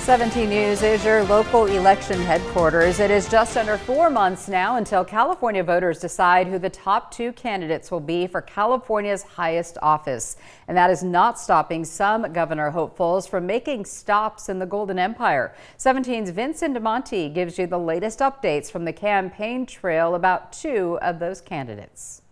17 News is your local election headquarters. It is just under 4 months now until California voters decide who the top 2 candidates will be for California's highest office. And that is not stopping some governor hopefuls from making stops in the Golden Empire. 17's Vincent DeMonte gives you the latest updates from the campaign trail about 2 of those candidates.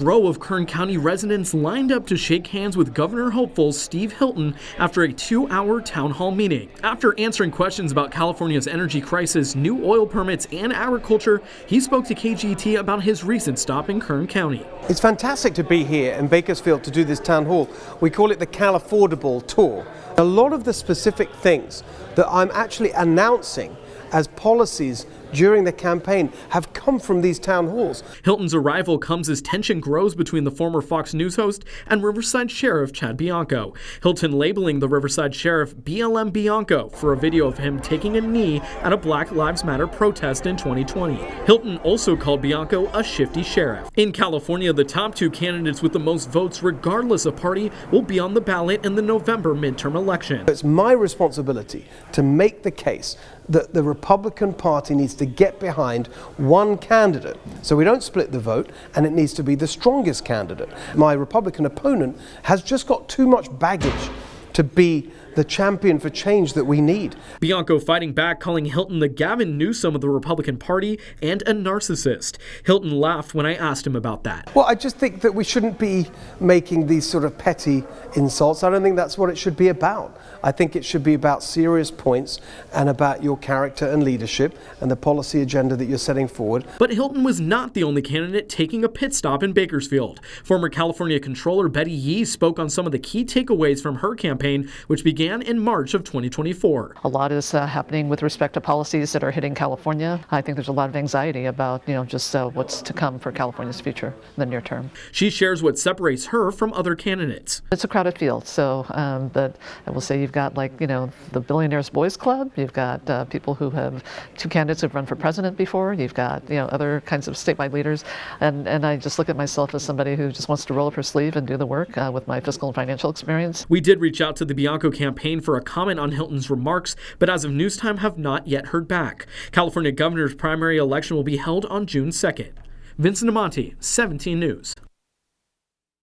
A row of Kern County residents lined up to shake hands with Governor hopeful Steve Hilton after a 2-hour town hall meeting. After answering questions about California's energy crisis, new oil permits, and agriculture, he spoke to KGT about his recent stop in Kern County. It's fantastic to be here in Bakersfield to do this town hall. We call it the Calafordable Tour. A lot of the specific things that I'm actually announcing as policies during the campaign have come from these town halls. Hilton's arrival comes as tension grows between the former Fox News host and Riverside Sheriff Chad Bianco. Hilton labeling the Riverside Sheriff BLM Bianco for a video of him taking a knee at a Black Lives Matter protest in 2020. Hilton also called Bianco a shifty sheriff. In California, the top 2 candidates with the most votes, regardless of party, will be on the ballot in the November midterm election. It's my responsibility to make the case that the Republican Party needs to get behind one candidate. So we don't split the vote, and it needs to be the strongest candidate. My Republican opponent has just got too much baggage to be the champion for change that we need. Bianco fighting back, calling Hilton the Gavin Newsom of the Republican Party and a narcissist. Hilton laughed when I asked him about that. Well, I just think that we shouldn't be making these sort of petty insults. I don't think that's what it should be about. I think it should be about serious points and about your character and leadership and the policy agenda that you're setting forward. But Hilton was not the only candidate taking a pit stop in Bakersfield. Former California Controller Betty Yee spoke on some of the key takeaways from her campaign, which began in March of 2024. A lot is happening with respect to policies that are hitting California. I think there's a lot of anxiety about, just what's to come for California's future in the near term. She shares what separates her from other candidates. It's a crowded field, so but I will say you've got the Billionaires Boys Club. You've got people who have 2 candidates who've run for president before. You've got other kinds of statewide leaders, and I just look at myself as somebody who just wants to roll up her sleeve and do the work with my fiscal and financial experience. We did reach out to the Bianco campaign for a comment on Hilton's remarks, but as of news time have not yet heard back. California governor's primary election will be held on June 2nd. Vincent DeMonte, 17 News.